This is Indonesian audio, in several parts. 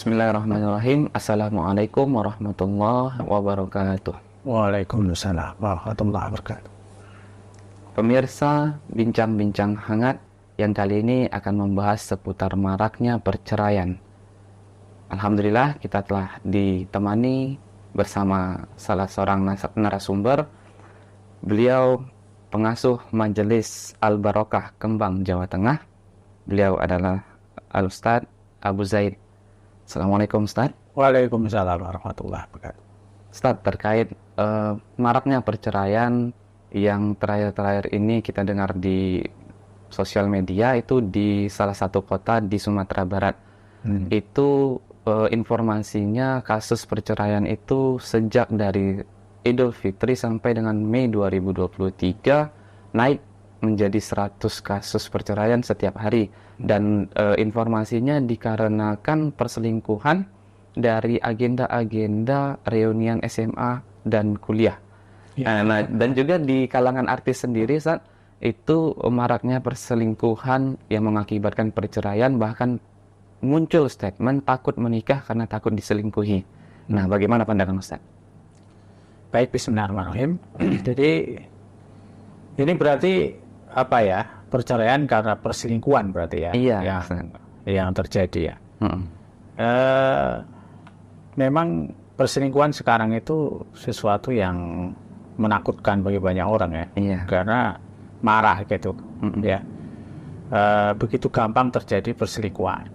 Bismillahirrahmanirrahim. Assalamualaikum warahmatullahi wabarakatuh. Waalaikumsalam warahmatullahi wabarakatuh. Pemirsa, bincang-bincang hangat yang kali ini akan membahas seputar maraknya perceraian. Alhamdulillah kita telah ditemani bersama salah seorang narasumber. Beliau pengasuh Majelis Al-Barokah Kembang, Jawa Tengah. Beliau adalah Al-Ustadz Abu Zaid. Assalamualaikum Ustadz. Waalaikumsalam warahmatullahi wabarakatuh. Ustadz, terkait maraknya perceraian yang terakhir-terakhir ini kita dengar di sosial media itu di salah satu kota di Sumatera Barat. Itu informasinya kasus perceraian itu sejak dari Idul Fitri sampai dengan Mei 2023 naik menjadi 100 kasus perceraian setiap hari. Dan informasinya dikarenakan perselingkuhan dari agenda-agenda reunian SMA dan kuliah. Ya. Nah, dan juga di kalangan artis sendiri saat itu maraknya perselingkuhan yang mengakibatkan perceraian, bahkan muncul statement takut menikah karena takut diselingkuhi. Nah, bagaimana pandangan Ustaz? Baik, bismillahirrahmanirrahim. Jadi ini berarti apa ya? Perceraian karena perselingkuhan berarti ya? Iya. Yang terjadi ya. Memang perselingkuhan sekarang itu sesuatu yang menakutkan bagi banyak orang ya. Iya. Karena marah gitu. Ya. Begitu gampang terjadi perselingkuhan.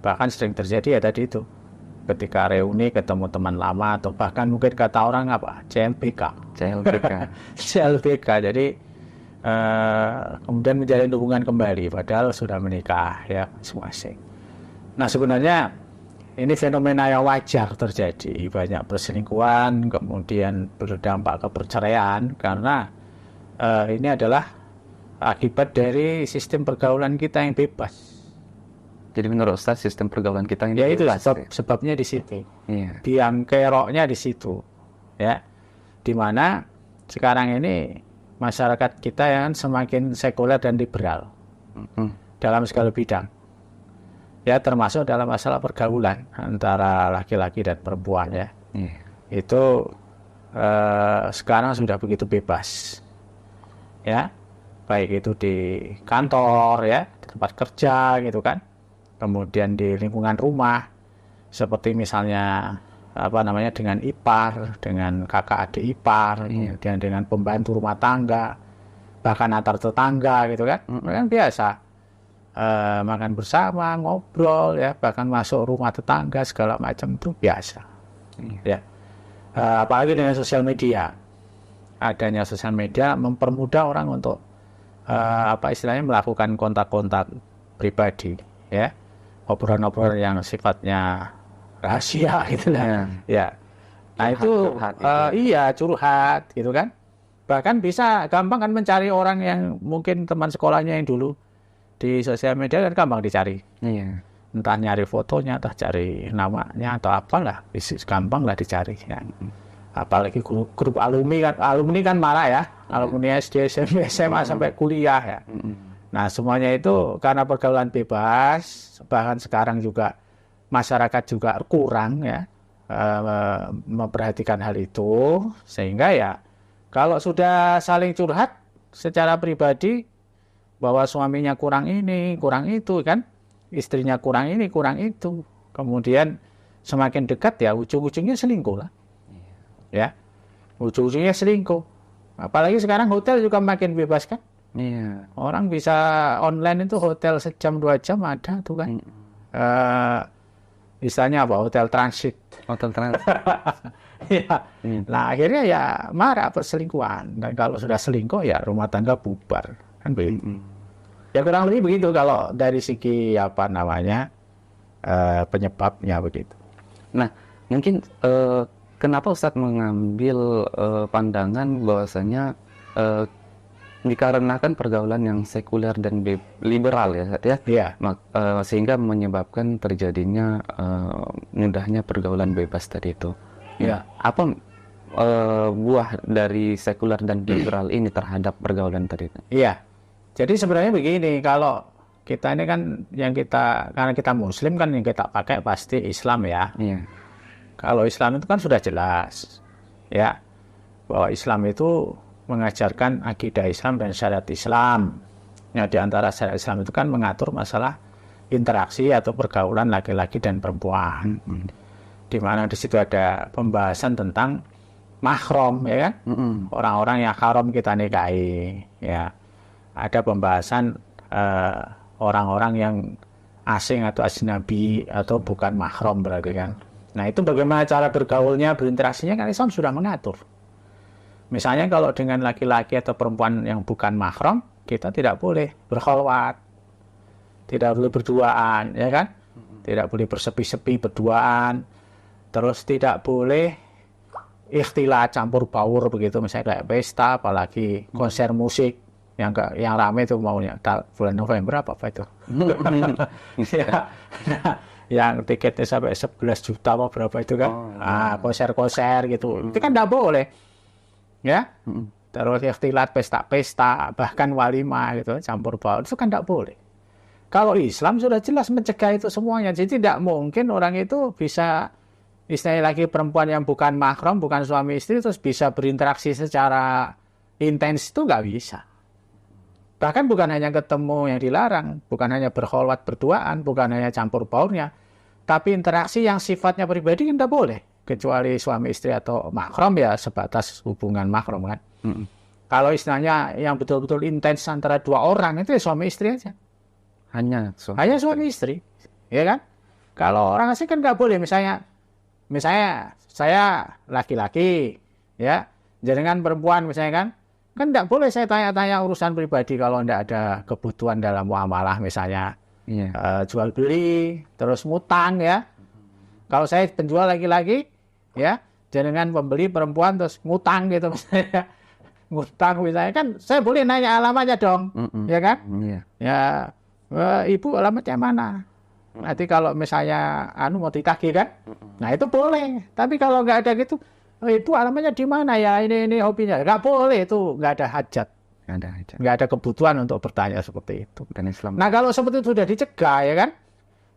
Bahkan sering terjadi ya tadi itu. Ketika reuni ketemu teman lama atau bahkan mungkin kata orang apa? CLBK. Jadi kemudian menjalin hubungan kembali padahal sudah menikah ya masing-masing. Nah, sebenarnya ini fenomena yang wajar terjadi, banyak perselingkuhan kemudian berdampak ke perceraian karena ini adalah akibat dari sistem pergaulan kita yang bebas. Jadi menurut Ustaz sistem pergaulan kita yang itu sebabnya di situ. Iya. Biang keroknya di situ. Ya. Di mana sekarang ini masyarakat kita yang semakin sekuler dan liberal dalam segala bidang. Ya, termasuk dalam masalah pergaulan antara laki-laki dan perempuan ya. Itu sekarang sudah begitu bebas. Ya. Baik itu di kantor ya, di tempat kerja gitu kan. Kemudian di lingkungan rumah seperti misalnya dengan ipar, dengan kakak adik ipar, kemudian dengan pembantu rumah tangga, bahkan antar tetangga gitu kan, kan biasa makan bersama, ngobrol ya, bahkan masuk rumah tetangga segala macam itu biasa. Ya, apalagi dengan sosial media, adanya sosial media mempermudah orang untuk istilahnya melakukan kontak-kontak pribadi, ya, obrolan-obrolan yang sifatnya rahasia gitu lah. Ya. Nah, itu curhat gitu kan. Bahkan bisa gampang kan mencari orang yang mungkin teman sekolahnya yang dulu di sosial media kan gampang dicari. Iya. Entah nyari fotonya, entah cari namanya atau apalah, gampang lah dicari ya. Apalagi grup alumni kan marah ya. Alumni SD, SMP, SMA sampai kuliah ya. Nah, semuanya itu karena pergaulan bebas, bahkan sekarang juga masyarakat juga kurang ya memperhatikan hal itu, sehingga ya kalau sudah saling curhat secara pribadi bahwa suaminya kurang ini, kurang itu kan, istrinya kurang ini, kurang itu, kemudian semakin dekat ya ujung-ujungnya selingkuh lah, ya, ujung-ujungnya selingkuh. Apalagi sekarang hotel juga makin bebas kan. Iya. Orang bisa online itu hotel sejam 2 jam ada tuh kan. Misalnya apa? Hotel transit. Ya. Nah, akhirnya ya marah perselingkuhan. Dan kalau sudah selingkuh ya rumah tangga bubar. Kan begitu. Ya kurang lebih begitu kalau dari segi penyebabnya begitu. Nah, mungkin kenapa Ustadz mengambil pandangan bahwasanya dikarenakan pergaulan yang sekuler dan liberal ya, sehingga menyebabkan terjadinya mudahnya pergaulan bebas tadi itu. Ya. Apa buah dari sekuler dan liberal ini terhadap pergaulan tadi itu? Iya. Jadi sebenarnya begini, kalau kita ini kan karena kita Muslim kan yang kita pakai pasti Islam ya. Iya. Kalau Islam itu kan sudah jelas ya bahwa Islam itu mengajarkan akidah Islam dan syariat Islam. Ya, di antara syariat Islam itu kan mengatur masalah interaksi atau pergaulan laki-laki dan perempuan. Di mana di situ ada pembahasan tentang mahram ya kan? Orang-orang yang haram kita nikahi ya. Ada pembahasan orang-orang yang asing atau ajnabi atau bukan mahram berarti kan. Nah, itu bagaimana cara bergaulnya, berinteraksinya kan Islam sudah mengatur. Misalnya kalau dengan laki-laki atau perempuan yang bukan mahram, kita tidak boleh berkholwat, tidak boleh berduaan, ya kan? Tidak boleh bersepi-sepi berduaan, terus tidak boleh ikhtilat, campur baur begitu, misalnya kayak pesta, apalagi konser musik yang rame itu maunya bulan November apa itu? Ya, nah, yang tiketnya sampai 11 juta apa berapa itu kan? Konser-konser gitu, itu kan tidak boleh. Ya, terus ikhtilat, pesta-pesta, bahkan walimah gitu, campur baur, itu kan tidak boleh. Kalau Islam sudah jelas mencegah itu semuanya, jadi tidak mungkin orang itu bisa, istilahnya lagi perempuan yang bukan mahram, bukan suami istri, terus bisa berinteraksi secara intens, itu nggak bisa. Bahkan bukan hanya ketemu yang dilarang, bukan hanya berkholwat berduaan, bukan hanya campur baurnya, tapi interaksi yang sifatnya pribadi kan tidak boleh. Kecuali suami istri atau mahram ya sebatas hubungan mahram kan. Kalau istilahnya yang betul-betul intens antara dua orang itu ya suami istri aja. Hanya Suami istri, ya kan? Kalau orang asing kan nggak boleh. Misalnya saya laki-laki, ya, jenengan perempuan misalnya kan nggak boleh saya tanya-tanya urusan pribadi kalau nggak ada kebutuhan dalam muamalah misalnya. Jual beli, terus ngutang ya. Kalau saya penjual laki-laki, ya, jenengan pembeli perempuan terus ngutang gitu misalnya. Ngutang misalnya kan saya boleh nanya alamatnya dong, ya kan? Ya, ibu alamatnya mana? Nanti kalau misalnya mau ditagih kan, nah itu boleh. Tapi kalau nggak ada gitu, ibu alamatnya di mana ya? Ini hobinya, nggak boleh itu, nggak ada hajat. Nggak ada kebutuhan untuk bertanya seperti itu. Dan Islam. Nah kalau seperti itu sudah dicegah ya kan,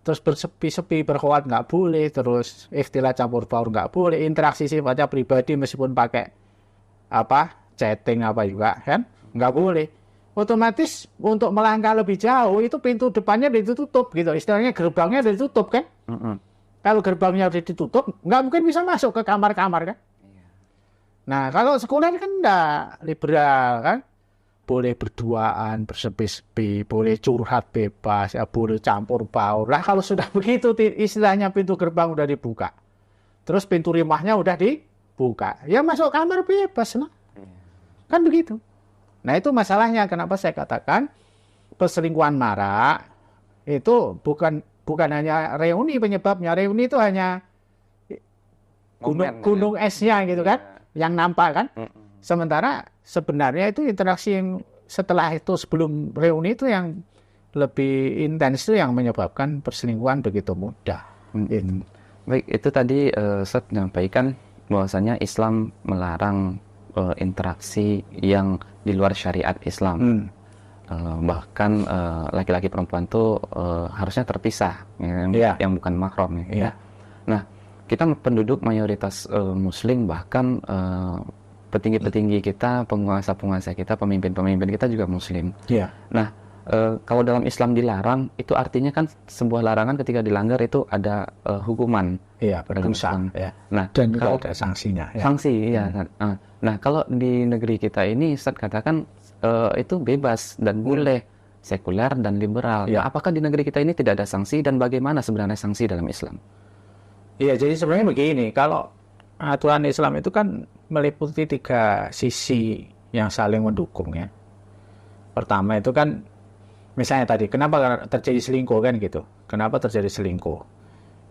terus bersepi-sepi berkholwat nggak boleh, terus ikhtilat campur baur nggak boleh, interaksi sifatnya pribadi meskipun pakai chatting juga kan nggak boleh. Otomatis untuk melangkah lebih jauh itu pintu depannya ditutup gitu, istilahnya gerbangnya ditutup kan. Kalau gerbangnya udah ditutup nggak mungkin bisa masuk ke kamar-kamar kan. Nah kalau sekolah kan enggak, liberal kan, boleh berduaan, bersepi-sepi, boleh curhat bebas, ya boleh campur baur. Lah kalau sudah begitu istilahnya pintu gerbang udah dibuka, terus pintu rumahnya udah dibuka, ya masuk kamar bebas lah. Kan begitu. Nah itu masalahnya kenapa saya katakan perselingkuhan marak itu bukan hanya reuni penyebabnya. Reuni itu hanya gunung esnya gitu kan, yang nampak kan. Sementara sebenarnya itu interaksi yang setelah itu sebelum reuni itu yang lebih intens itu yang menyebabkan perselingkuhan begitu mudah. Baik, itu tadi Ustaz menyampaikan bahwasanya Islam melarang interaksi yang di luar syariat Islam. Bahkan laki-laki perempuan itu harusnya terpisah, yang bukan mahram ya. Nah, kita penduduk mayoritas Muslim, bahkan petinggi-petinggi kita, penguasa-penguasa kita, pemimpin-pemimpin kita juga Muslim. Nah, kalau dalam Islam dilarang, itu artinya kan sebuah larangan ketika dilanggar itu ada hukuman. Berdosa. Nah, dan kalau ada sanksinya. Sanksi, Nah, kalau di negeri kita ini, Ustaz katakan itu bebas dan boleh, sekuler dan liberal. Nah, apakah di negeri kita ini tidak ada sanksi dan bagaimana sebenarnya sanksi dalam Islam? Iya, jadi sebenarnya begini, kalau aturan Islam itu kan meliputi 3 sisi yang saling mendukung ya. Pertama itu kan, misalnya tadi, kenapa terjadi selingkuh kan gitu? Kenapa terjadi selingkuh?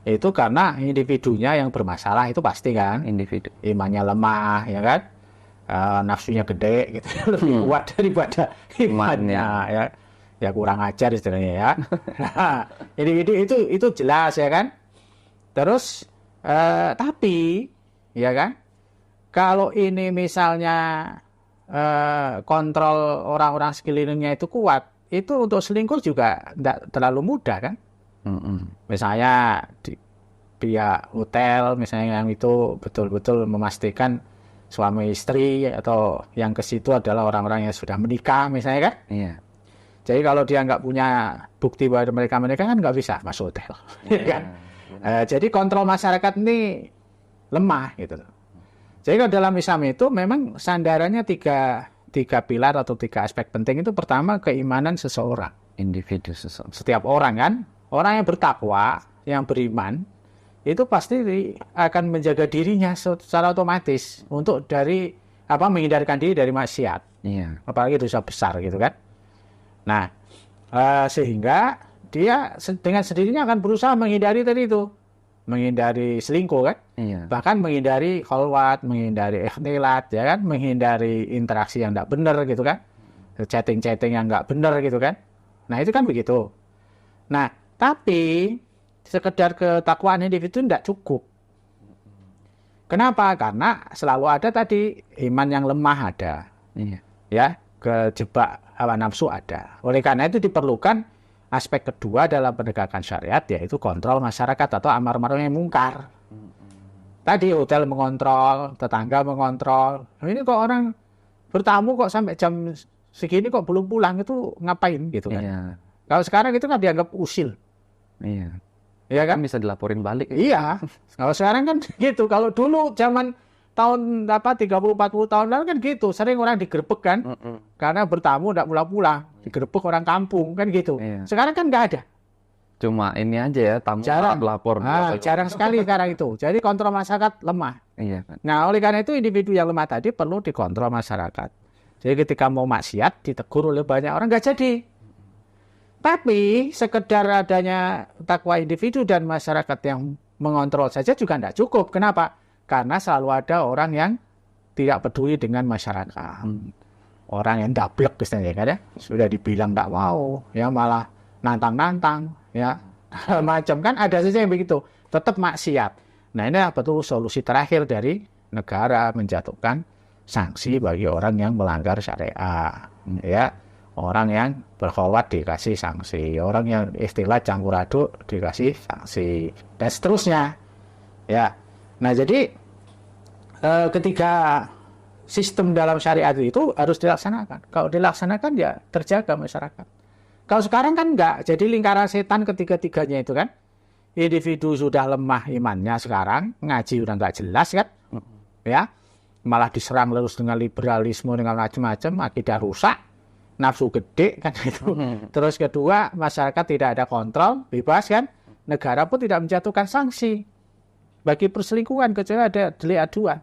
Itu karena individunya yang bermasalah itu pasti kan. Individu. Imannya lemah ya kan, nafsunya gede gitu, lebih kuat daripada imannya ya kurang ajar istilahnya ya. Nah, individu itu jelas ya kan. Terus tapi ya kan, kalau ini misalnya kontrol orang-orang sekelilingnya itu kuat, itu untuk selingkuh juga tidak terlalu mudah kan. Misalnya di pihak hotel misalnya yang itu betul-betul memastikan suami istri atau yang ke situ adalah orang-orang yang sudah menikah misalnya kan. Iya. Jadi kalau dia nggak punya bukti bahwa mereka kan nggak bisa masuk hotel. Kan? Jadi kontrol masyarakat ini lemah gitu. Jadi kalau dalam Islam itu memang sandarannya tiga pilar atau tiga aspek penting itu. Pertama, keimanan seseorang. Individu seseorang. Setiap orang kan, orang yang bertakwa, yang beriman, itu pasti akan menjaga dirinya secara otomatis untuk menghindarkan diri dari maksiat. Iya. Apalagi dosa besar gitu kan. Nah, sehingga dia dengan sendirinya akan berusaha menghindari tadi itu. Menghindari selingkuh kan. Iya. Bahkan menghindari khalwat, menghindari ikhtilat, ya kan, menghindari interaksi yang tidak benar gitu kan, chatting-chatting yang nggak benar gitu kan. Nah itu kan begitu. Nah tapi sekedar ketakwaan individu tidak cukup. Kenapa? Karena selalu ada tadi iman yang lemah ada, ya, kejebak hawa nafsu ada. Oleh karena itu diperlukan aspek kedua dalam penegakan syariat, yaitu kontrol masyarakat atau amar ma'ruf nahi mungkar. Tadi hotel mengontrol, tetangga mengontrol. Ini kok orang bertamu kok sampai jam segini kok belum pulang, itu ngapain gitu kan? Iya. Kalau sekarang itu kan dianggap usil. Iya. Iya kan? Bisa dilaporin balik. Iya. Kalau sekarang kan gitu. Kalau dulu zaman tahun 30-40 tahun lalu kan gitu. Sering orang digerebek kan? Karena bertamu tidak pulang-pulang. Digerebek orang kampung kan gitu. Iya. Sekarang kan nggak ada. Cuma ini aja ya, tamu lapor. Jarang sekali sekarang itu. Jadi kontrol masyarakat lemah. Iya kan. Nah, oleh karena itu individu yang lemah tadi perlu dikontrol masyarakat. Jadi ketika mau maksiat ditegur oleh banyak orang nggak jadi. Tapi sekedar adanya takwa individu dan masyarakat yang mengontrol saja juga tidak cukup. Kenapa? Karena selalu ada orang yang tidak peduli dengan masyarakat. Orang yang dablek misalnya kan ya. Sudah dibilang tidak mau, ya malah nantang-nantang, ya macam kan ada saja yang begitu. Tetap maksiat. Nah ini betul solusi terakhir dari negara menjatuhkan sanksi bagi orang yang melanggar syariah. Ya. Orang yang berkholwat dikasih sanksi, orang yang istilah campur aduk dikasih sanksi, dan seterusnya. Ya, nah jadi ketika sistem dalam syariat itu harus dilaksanakan. Kalau dilaksanakan ya terjaga masyarakat. Kalau sekarang kan enggak, jadi lingkaran setan ketiga-tiganya itu kan. Individu sudah lemah imannya sekarang, ngaji udah nggak jelas kan, ya, malah diserang terus dengan liberalisme dengan macam-macam, akidah rusak. Nafsu gede kan itu. Terus kedua, masyarakat tidak ada kontrol, bebas kan. Negara pun tidak menjatuhkan sanksi bagi perselingkuhan kecuali ada delik aduan.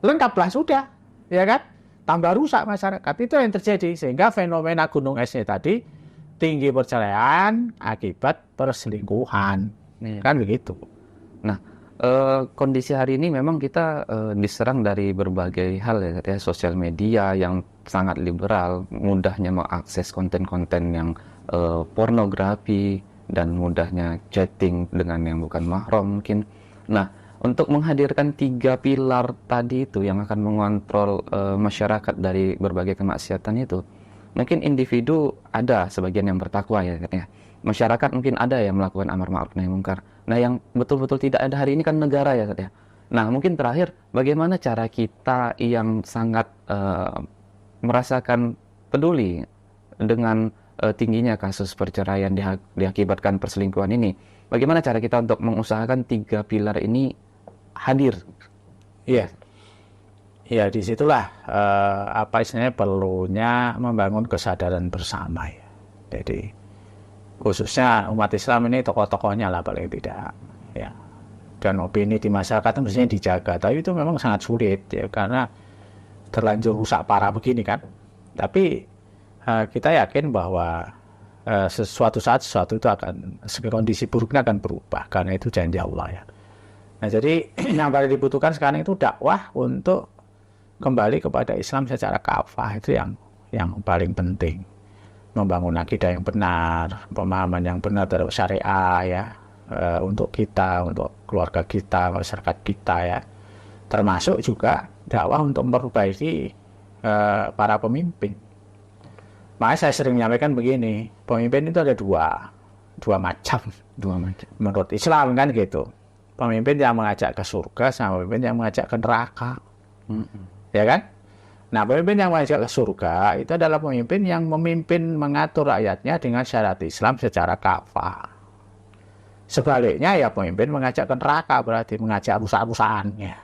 Lengkaplah sudah, ya kan? Tambah rusak masyarakat. Itu yang terjadi sehingga fenomena gunung esnya tadi tinggi perceraian akibat perselingkuhan. Kan begitu. Nah, kondisi hari ini memang kita diserang dari berbagai hal ya, sosial media yang sangat liberal, mudahnya mengakses konten-konten yang pornografi dan mudahnya chatting dengan yang bukan mahram mungkin. Nah, untuk menghadirkan 3 pilar tadi itu yang akan mengontrol masyarakat dari berbagai kemaksiatan itu, mungkin individu ada sebagian yang bertakwa ya katanya. Masyarakat mungkin ada yang melakukan amar ma'ruf nahi mungkar. Nah, yang betul-betul tidak ada hari ini kan negara ya katanya. Nah, mungkin terakhir bagaimana cara kita yang sangat merasakan peduli dengan tingginya kasus perceraian diakibatkan perselingkuhan ini. Bagaimana cara kita untuk mengusahakan 3 pilar ini hadir? Iya. Ya, disitulah istilahnya perlunya membangun kesadaran bersama ya. Jadi khususnya umat Islam ini tokoh-tokohnya lah paling tidak ya, dan opini di masyarakat itu mestinya dijaga, tapi itu memang sangat sulit ya karena terlanjur rusak parah begini kan. Tapi kita yakin bahwa sesuatu saat sesuatu itu akan, kondisi buruknya akan berubah karena itu janji Allah ya. Nah jadi yang paling dibutuhkan sekarang itu dakwah untuk kembali kepada Islam secara kafah, itu yang paling penting. Membangun akidah yang benar, pemahaman yang benar terhadap syariah ya, untuk kita, untuk keluarga kita, masyarakat kita ya, termasuk juga dakwah untuk memperbaiki para pemimpin. Makanya saya sering menyampaikan begini, pemimpin itu ada dua macam. Dua macam. Menurut Islam kan gitu. Pemimpin yang mengajak ke surga sama pemimpin yang mengajak ke neraka. Ya kan? Nah, pemimpin yang mengajak ke surga itu adalah pemimpin yang memimpin mengatur rakyatnya dengan syariat Islam secara kafah. Sebaliknya ya pemimpin mengajak ke neraka, berarti mengajak rusak-rusakannya.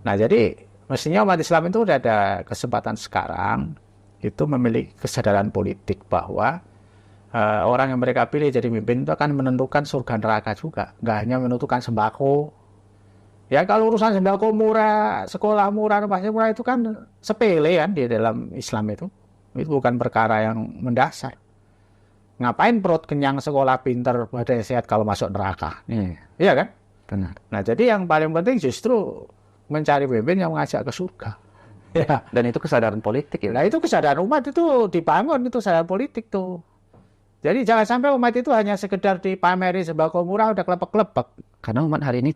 Nah, jadi mestinya umat Islam itu udah ada kesempatan sekarang itu memiliki kesadaran politik bahwa orang yang mereka pilih jadi pemimpin itu akan menentukan surga neraka juga, nggak hanya menentukan sembako. Ya kalau urusan sembako murah, sekolah murah, pasti murah itu kan sepele kan di dalam Islam itu bukan perkara yang mendasar. Ngapain perut kenyang, sekolah pinter, badan sehat kalau masuk neraka? Iya kan? Benar. Nah jadi yang paling penting justru mencari pemimpin yang mengajak ke surga. Ya. Dan itu kesadaran politik ya. Nah itu kesadaran umat itu dibangun, itu kesadaran politik tuh. Jadi jangan sampai umat itu hanya sekedar dipameri sembako murah udah klepek-klepek. Karena umat hari ini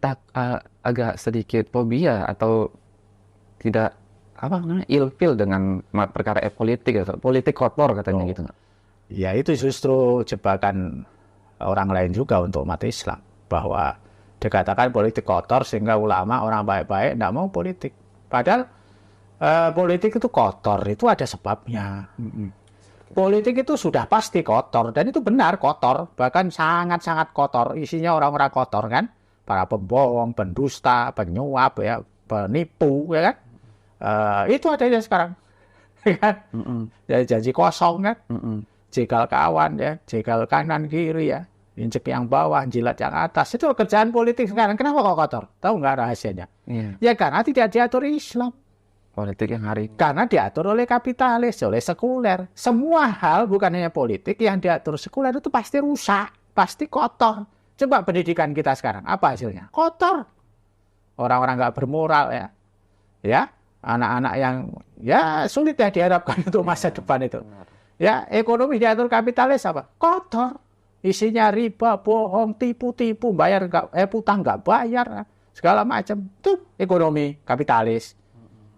agak sedikit fobia atau tidak ilfil dengan perkara politik atau politik kotor katanya gitu. Ya itu justru jebakan orang lain juga untuk umat Islam, bahwa dikatakan politik kotor sehingga ulama orang baik-baik tidak mau politik. Padahal politik itu kotor, itu ada sebabnya. Politik itu sudah pasti kotor, dan itu benar kotor, bahkan sangat-sangat kotor. Isinya orang-orang kotor kan, para pembohong, pendusta, penyuap, ya, penipu, ya kan. Itu adanya sekarang, kan? Janji kosong kan, jegal kawan, ya, jegal kanan kiri, ya, injek yang bawah, jilat yang atas. Itu kerjaan politik sekarang. Kenapa kok kotor? Tahu nggak rahasianya? Ya karena tidak diatur Islam. Politik yang hari karena diatur oleh kapitalis, oleh sekuler. Semua hal bukan hanya politik yang diatur sekuler itu pasti rusak, pasti kotor. Coba pendidikan kita sekarang, apa hasilnya? Kotor. Orang-orang nggak bermoral ya. Ya, anak-anak yang ya sulit ya diharapkan untuk masa depan itu. Ya, ekonomi diatur kapitalis apa? Kotor. Isinya riba, bohong, tipu-tipu, bayar nggak, utang nggak bayar, segala macam. Itu ekonomi kapitalis.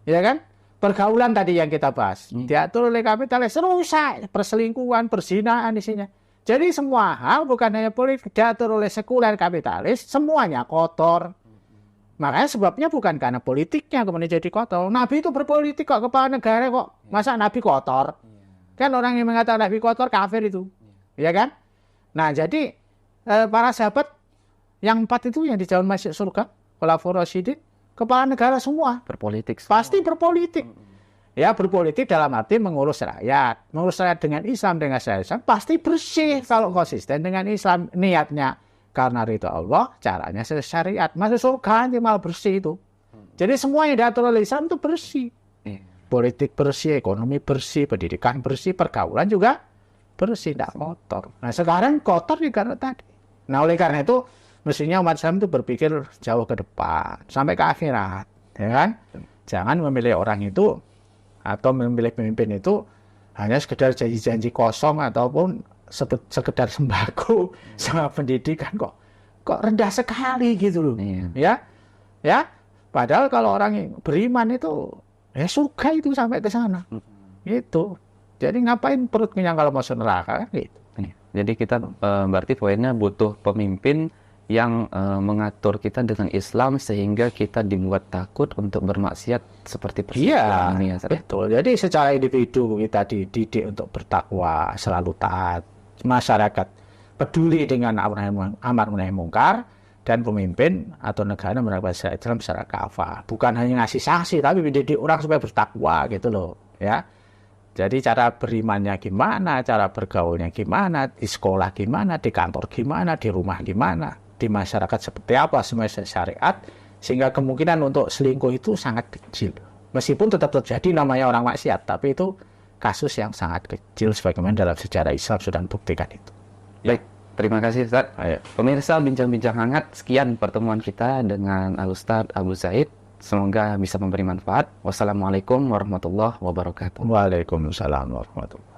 Ya kan? Pergaulan tadi yang kita bahas diatur oleh kapitalis, rusak, perselingkuhan, perzinaan isinya. Jadi semua hal bukan hanya politik diatur oleh sekuler kapitalis, semuanya kotor. Makanya sebabnya bukan karena politiknya kemudian jadi kotor. Nabi itu berpolitik kok, kepala negara kok. Masa Nabi kotor? Kan orang yang mengatakan Nabi kotor kafir itu. Ya kan? Nah, jadi para sahabat yang 4 itu yang di jalan masuk surga, Khulafaur Rasyidin, kepala negara semua. Berpolitik. Pasti berpolitik. Ya, berpolitik dalam arti mengurus rakyat. Mengurus rakyat dengan Islam, dengan syariat Islam, pasti bersih kalau konsisten dengan Islam. Niatnya karena ridho Allah, caranya syariat. Masuk surga nanti malah bersih itu. Jadi semua yang diatur oleh Islam itu bersih. Politik bersih, ekonomi bersih, pendidikan bersih, pergaulan juga bersih, tidak kotor. Nah, sekarang kotor karena tadi. Nah, oleh karena itu mestinya umat Islam itu berpikir jauh ke depan, sampai ke akhirat, ya kan? Jangan memilih orang itu atau memilih pemimpin itu hanya sekedar janji-janji kosong ataupun sekedar sembako sama pendidikan kok rendah sekali gitu loh. Ya. Padahal kalau orang beriman itu ya surga itu sampai ke sana. Gitu. Jadi ngapain perut kenyang kalau masuk neraka kan gitu. Jadi kita berarti poinnya butuh pemimpin yang mengatur kita dengan Islam sehingga kita dibuat takut untuk bermaksiat seperti Iya, ini ya. Betul. Jadi secara individu kita dididik untuk bertakwa, selalu taat. Masyarakat peduli dengan amar ma'ruf munkar, dan pemimpin atau negara menerapkan syariat Islam secara kafah. Bukan hanya ngasih sanksi, tapi mendidik orang supaya bertakwa gitu loh. Ya. Jadi cara berimannya gimana, cara bergaulnya gimana, di sekolah gimana, di kantor gimana, di rumah gimana, di masyarakat seperti apa, semua syariat, sehingga kemungkinan untuk selingkuh itu sangat kecil. Meskipun tetap terjadi namanya orang maksiat, tapi itu kasus yang sangat kecil sebagaimana dalam sejarah Islam sudah membuktikan itu. Baik, terima kasih Ustaz. Pemirsa, bincang-bincang hangat, sekian pertemuan kita dengan Al-Ustaz Abu Zaid. Semoga bisa memberi manfaat. Wassalamualaikum warahmatullahi wabarakatuh. Waalaikumsalam warahmatullahi wabarakatuh.